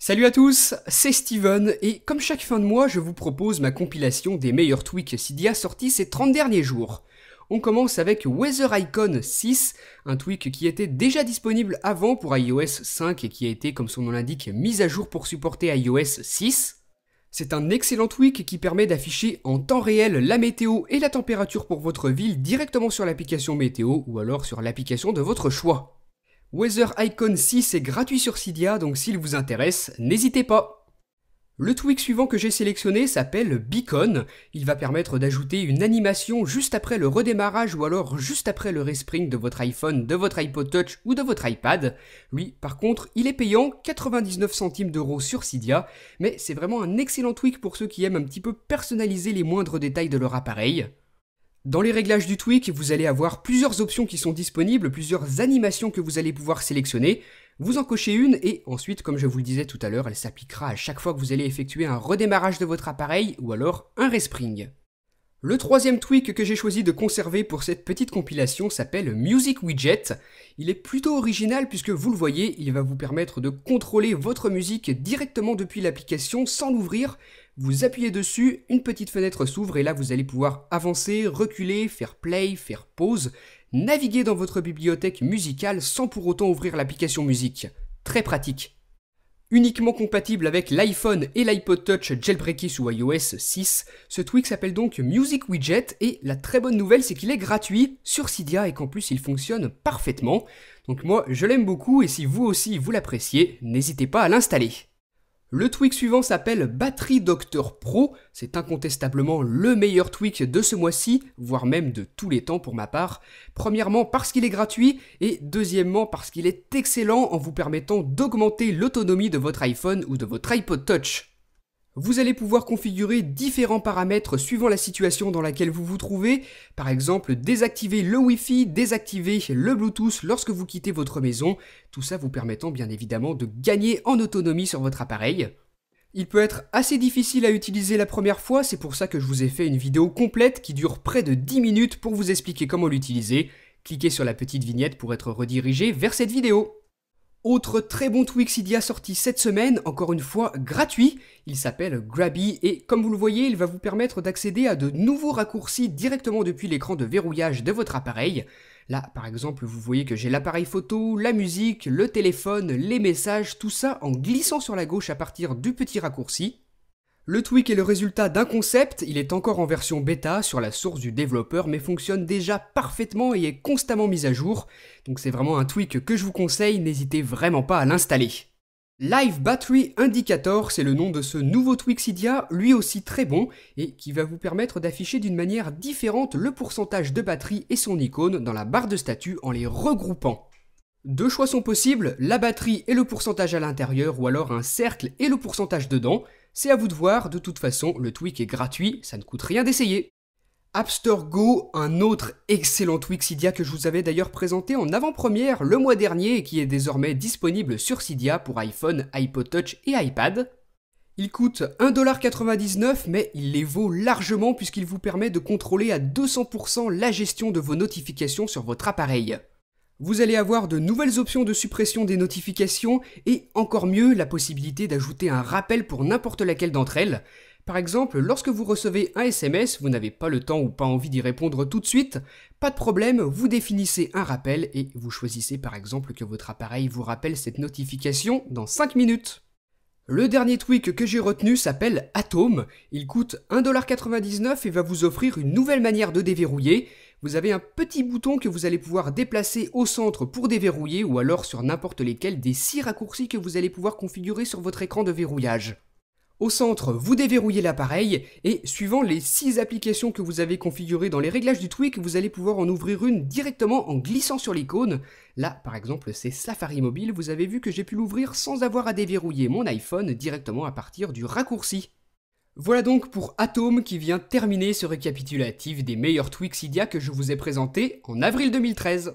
Salut à tous, c'est Steven et comme chaque fin de mois, je vous propose ma compilation des meilleurs tweaks Cydia sortis ces 30 derniers jours. On commence avec Weather Icon 6, un tweak qui était déjà disponible avant pour iOS 5 et qui a été, comme son nom l'indique, mis à jour pour supporter iOS 6. C'est un excellent tweak qui permet d'afficher en temps réel la météo et la température pour votre ville directement sur l'application météo ou alors sur l'application de votre choix. Weather Icon 6 est gratuit sur Cydia, donc s'il vous intéresse, n'hésitez pas. Le tweak suivant que j'ai sélectionné s'appelle Beacon. Il va permettre d'ajouter une animation juste après le redémarrage ou alors juste après le respring de votre iPhone, de votre iPod Touch ou de votre iPad. Lui, par contre, il est payant 99 centimes d'euros sur Cydia, mais c'est vraiment un excellent tweak pour ceux qui aiment un petit peu personnaliser les moindres détails de leur appareil. Dans les réglages du tweak, vous allez avoir plusieurs options qui sont disponibles, plusieurs animations que vous allez pouvoir sélectionner. Vous en cochez une et ensuite, comme je vous le disais tout à l'heure, elle s'appliquera à chaque fois que vous allez effectuer un redémarrage de votre appareil ou alors un respring. Le troisième tweak que j'ai choisi de conserver pour cette petite compilation s'appelle Music Widget. Il est plutôt original puisque vous le voyez, il va vous permettre de contrôler votre musique directement depuis l'application sans l'ouvrir. Vous appuyez dessus, une petite fenêtre s'ouvre et là vous allez pouvoir avancer, reculer, faire play, faire pause, naviguer dans votre bibliothèque musicale sans pour autant ouvrir l'application musique. Très pratique. Uniquement compatible avec l'iPhone et l'iPod Touch jailbreaké sous iOS 6, ce tweak s'appelle donc Music Widget et la très bonne nouvelle c'est qu'il est gratuit sur Cydia et qu'en plus il fonctionne parfaitement. Donc moi je l'aime beaucoup et si vous aussi vous l'appréciez, n'hésitez pas à l'installer. Le tweak suivant s'appelle Battery Doctor Pro, c'est incontestablement le meilleur tweak de ce mois-ci, voire même de tous les temps pour ma part. Premièrement parce qu'il est gratuit et deuxièmement parce qu'il est excellent en vous permettant d'augmenter l'autonomie de votre iPhone ou de votre iPod Touch. Vous allez pouvoir configurer différents paramètres suivant la situation dans laquelle vous vous trouvez, par exemple désactiver le Wi-Fi, désactiver le Bluetooth lorsque vous quittez votre maison, tout ça vous permettant bien évidemment de gagner en autonomie sur votre appareil. Il peut être assez difficile à utiliser la première fois, c'est pour ça que je vous ai fait une vidéo complète qui dure près de 10 minutes pour vous expliquer comment l'utiliser. Cliquez sur la petite vignette pour être redirigé vers cette vidéo. Autre très bon tweak Cydia sorti cette semaine, encore une fois gratuit, il s'appelle Grabby et comme vous le voyez, il va vous permettre d'accéder à de nouveaux raccourcis directement depuis l'écran de verrouillage de votre appareil. Là, par exemple, vous voyez que j'ai l'appareil photo, la musique, le téléphone, les messages, tout ça en glissant sur la gauche à partir du petit raccourci. Le tweak est le résultat d'un concept, il est encore en version bêta sur la source du développeur mais fonctionne déjà parfaitement et est constamment mis à jour, donc c'est vraiment un tweak que je vous conseille, n'hésitez vraiment pas à l'installer. Live Battery Indicator, c'est le nom de ce nouveau tweak Cydia, lui aussi très bon, et qui va vous permettre d'afficher d'une manière différente le pourcentage de batterie et son icône dans la barre de statut en les regroupant. Deux choix sont possibles, la batterie et le pourcentage à l'intérieur ou alors un cercle et le pourcentage dedans. C'est à vous de voir, de toute façon, le tweak est gratuit, ça ne coûte rien d'essayer. App Store Go, un autre excellent tweak Cydia que je vous avais d'ailleurs présenté en avant-première le mois dernier et qui est désormais disponible sur Cydia pour iPhone, iPod Touch et iPad. Il coûte 1,99$ mais il les vaut largement puisqu'il vous permet de contrôler à 200% la gestion de vos notifications sur votre appareil. Vous allez avoir de nouvelles options de suppression des notifications et encore mieux la possibilité d'ajouter un rappel pour n'importe laquelle d'entre elles. Par exemple, lorsque vous recevez un SMS, vous n'avez pas le temps ou pas envie d'y répondre tout de suite, pas de problème, vous définissez un rappel et vous choisissez par exemple que votre appareil vous rappelle cette notification dans 5 minutes. Le dernier tweak que j'ai retenu s'appelle Atom, il coûte 1,99$ et va vous offrir une nouvelle manière de déverrouiller. Vous avez un petit bouton que vous allez pouvoir déplacer au centre pour déverrouiller ou alors sur n'importe lesquels des 6 raccourcis que vous allez pouvoir configurer sur votre écran de verrouillage. Au centre, vous déverrouillez l'appareil et suivant les 6 applications que vous avez configurées dans les réglages du tweak, vous allez pouvoir en ouvrir une directement en glissant sur l'icône. Là, par exemple, c'est Safari Mobile, vous avez vu que j'ai pu l'ouvrir sans avoir à déverrouiller mon iPhone directement à partir du raccourci. Voilà donc pour Atom qui vient terminer ce récapitulatif des meilleurs tweaks Cydia que je vous ai présentés en avril 2013.